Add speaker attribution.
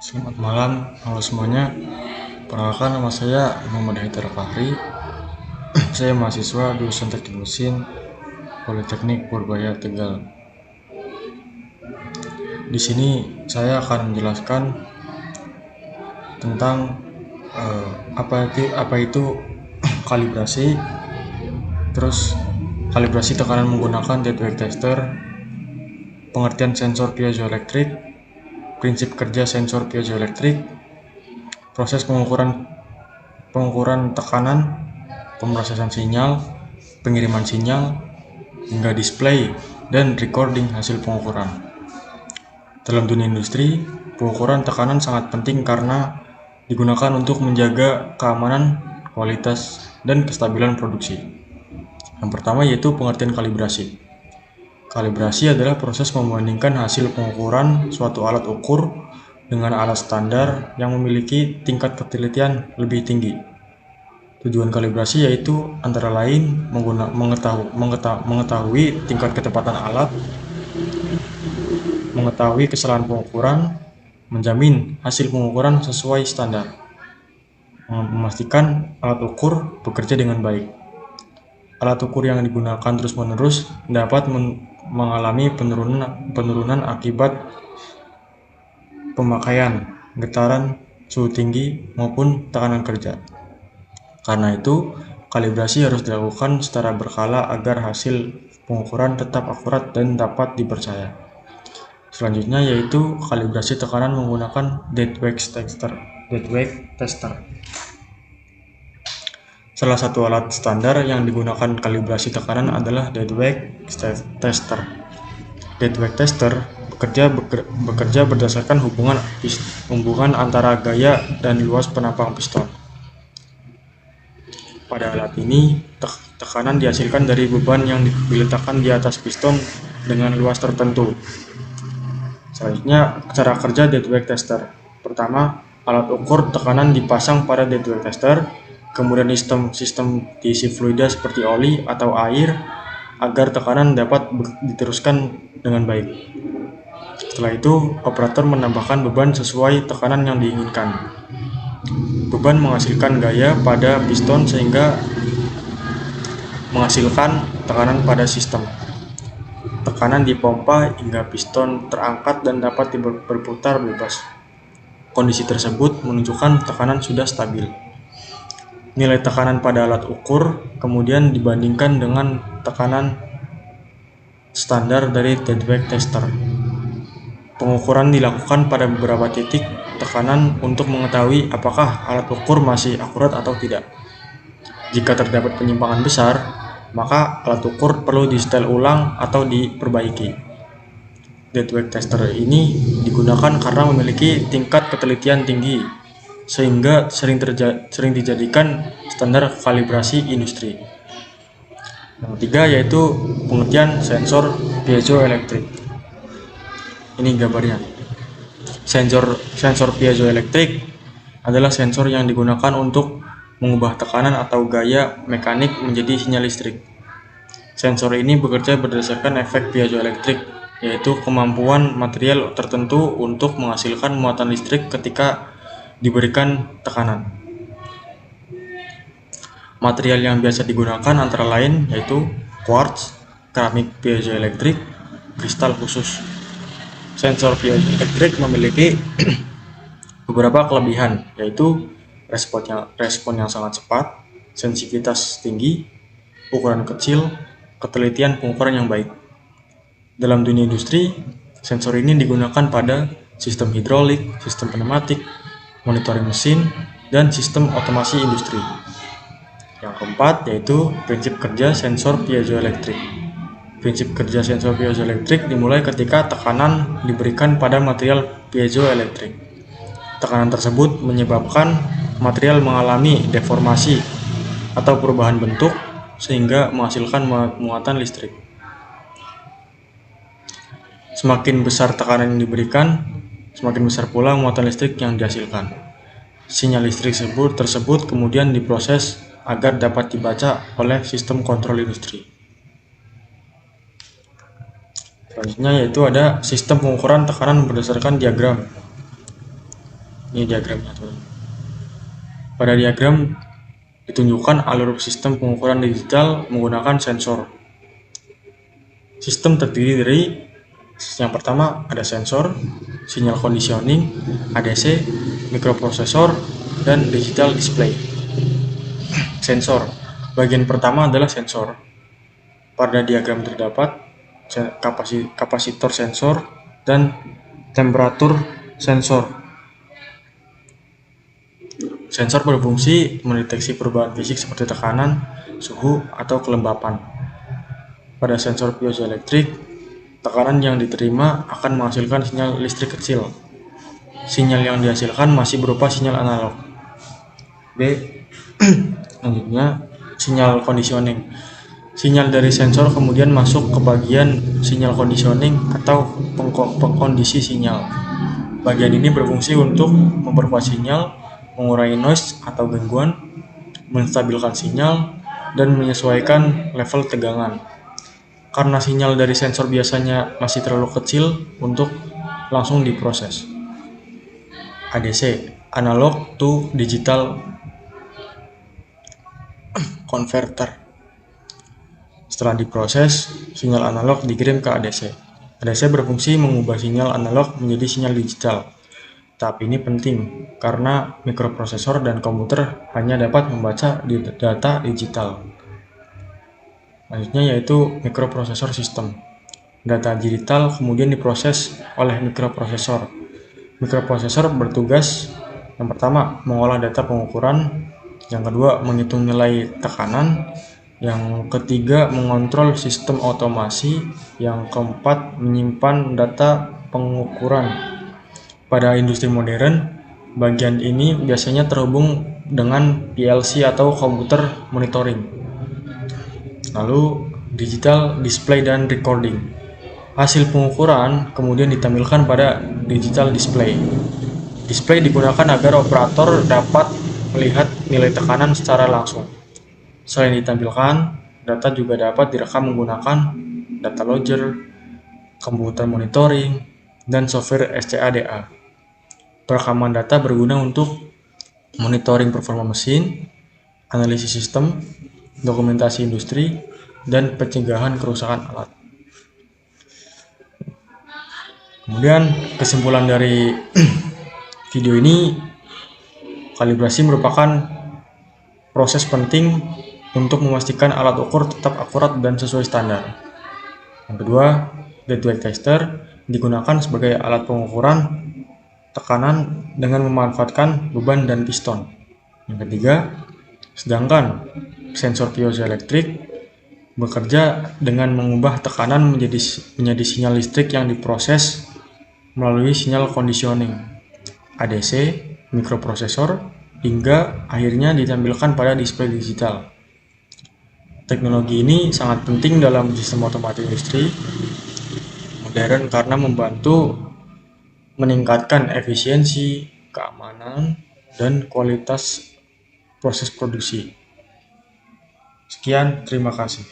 Speaker 1: Selamat malam, halo semuanya. Perkenalkan, nama saya Muhammad Haidar Fahri. Saya mahasiswa jurusan Teknik Mesin Politeknik Purbaya Tegal. Di sini saya akan menjelaskan tentang apa itu kalibrasi, terus kalibrasi tekanan menggunakan deadweight tester, pengertian sensor piezoelektrik, prinsip kerja sensor piezoelektrik, proses pengukuran tekanan, pemrosesan sinyal, pengiriman sinyal, hingga display dan recording hasil pengukuran. Dalam dunia industri, pengukuran tekanan sangat penting karena digunakan untuk menjaga keamanan, kualitas, dan kestabilan produksi. Yang pertama yaitu pengertian kalibrasi. Kalibrasi adalah proses membandingkan hasil pengukuran suatu alat ukur dengan alat standar yang memiliki tingkat ketelitian lebih tinggi. Tujuan kalibrasi yaitu antara lain mengetahui tingkat ketepatan alat, mengetahui kesalahan pengukuran, menjamin hasil pengukuran sesuai standar, memastikan alat ukur bekerja dengan baik. Alat ukur yang digunakan terus-menerus dapat mengalami penurunan akibat pemakaian, getaran, suhu tinggi, maupun tekanan kerja. Karena itu, kalibrasi harus dilakukan secara berkala agar hasil pengukuran tetap akurat dan dapat dipercaya. Selanjutnya yaitu kalibrasi tekanan menggunakan deadweight tester. Salah satu alat standar yang digunakan kalibrasi tekanan adalah deadweight tester. Deadweight tester bekerja berdasarkan hubungan antara gaya dan luas penampang piston. Pada alat ini, tekanan dihasilkan dari beban yang diletakkan di atas piston dengan luas tertentu. Selanjutnya, cara kerja deadweight tester. Pertama, alat ukur tekanan dipasang pada deadweight tester, kemudian sistem diisi fluida seperti oli atau air agar tekanan dapat diteruskan dengan baik. Setelah itu, operator menambahkan beban sesuai tekanan yang diinginkan. Beban menghasilkan gaya pada piston sehingga menghasilkan tekanan pada sistem. Tekanan dipompa hingga piston terangkat dan dapat berputar bebas. Kondisi tersebut menunjukkan tekanan sudah stabil. Nilai tekanan pada alat ukur kemudian dibandingkan dengan tekanan standar dari deadweight tester. Pengukuran dilakukan pada beberapa titik tekanan untuk mengetahui apakah alat ukur masih akurat atau tidak. Jika terdapat penyimpangan besar, maka alat ukur perlu disetel ulang atau diperbaiki. Deadweight tester ini digunakan karena memiliki tingkat ketelitian tinggi, sehingga sering dijadikan standar kalibrasi industri. Yang ketiga yaitu pengertian sensor piezoelektrik. Ini gambarnya. Sensor piezoelektrik adalah sensor yang digunakan untuk mengubah tekanan atau gaya mekanik menjadi sinyal listrik. Sensor ini bekerja berdasarkan efek piezoelektrik, yaitu kemampuan material tertentu untuk menghasilkan muatan listrik ketika diberikan tekanan. Material yang biasa digunakan antara lain yaitu quartz, keramik piezoelektrik, kristal khusus. Sensor piezoelektrik memiliki beberapa kelebihan, yaitu respon yang sangat cepat, sensitivitas tinggi, ukuran kecil, ketelitian pengukuran yang baik. Dalam dunia industri, sensor ini digunakan pada sistem hidrolik, sistem pneumatik, monitoring mesin, dan sistem otomasi industri. Yang keempat yaitu prinsip kerja sensor piezoelektrik. Prinsip kerja sensor piezoelektrik dimulai ketika tekanan diberikan pada material piezoelektrik. Tekanan tersebut menyebabkan material mengalami deformasi atau perubahan bentuk sehingga menghasilkan muatan listrik. Semakin besar tekanan yang diberikan, semakin besar pula muatan listrik yang dihasilkan. Sinyal listrik tersebut kemudian diproses agar dapat dibaca oleh sistem kontrol industri. Selanjutnya yaitu ada sistem pengukuran tekanan berdasarkan diagram. Ini diagramnya tuh. Pada diagram ditunjukkan alur sistem pengukuran digital menggunakan sensor. Sistem terdiri dari yang pertama ada sensor, sinyal conditioning, ADC, mikroprosesor, dan digital display. Sensor. Bagian pertama adalah sensor. Pada diagram terdapat kapasitor sensor dan temperatur sensor. Sensor berfungsi mendeteksi perubahan fisik seperti tekanan, suhu, atau kelembapan. Pada sensor piezoelektrik, tekanan yang diterima akan menghasilkan sinyal listrik kecil. Sinyal yang dihasilkan masih berupa sinyal analog. B. Selanjutnya, sinyal conditioning. Sinyal dari sensor kemudian masuk ke bagian sinyal conditioning atau pengkondisi sinyal. Bagian ini berfungsi untuk memperkuat sinyal, mengurangi noise atau gangguan, menstabilkan sinyal, dan menyesuaikan level tegangan. Karena sinyal dari sensor biasanya masih terlalu kecil untuk langsung diproses. ADC, Analog to Digital Converter. Setelah diproses, sinyal analog dikirim ke ADC. ADC berfungsi mengubah sinyal analog menjadi sinyal digital. Tahap ini penting karena mikroprosesor dan komputer hanya dapat membaca data digital. Selanjutnya yaitu mikroprosesor sistem. Data digital kemudian diproses oleh mikroprosesor. Mikroprosesor bertugas yang pertama mengolah data pengukuran, yang kedua menghitung nilai tekanan, yang ketiga mengontrol sistem otomasi, yang keempat menyimpan data pengukuran. Pada industri modern, bagian ini biasanya terhubung dengan PLC atau komputer monitoring. Lalu digital display dan recording. Hasil pengukuran kemudian ditampilkan pada digital display. Display digunakan agar operator dapat melihat nilai tekanan secara langsung. Selain ditampilkan, data juga dapat direkam menggunakan data logger, komputer monitoring, dan software SCADA. Perekaman data berguna untuk monitoring performa mesin, analisis sistem, dokumentasi industri, dan pencegahan kerusakan alat. Kemudian kesimpulan dari video ini, kalibrasi merupakan proses penting untuk memastikan alat ukur tetap akurat dan sesuai standar. Yang kedua, deadweight tester digunakan sebagai alat pengukuran tekanan dengan memanfaatkan beban dan piston. Yang ketiga, sedangkan sensor piezoelektrik bekerja dengan mengubah tekanan menjadi sinyal listrik yang diproses melalui sinyal conditioning, ADC, mikroprosesor, hingga akhirnya ditampilkan pada display digital. Teknologi ini sangat penting dalam sistem otomatis industri modern karena membantu meningkatkan efisiensi, keamanan, dan kualitas proses produksi. Sekian, terima kasih.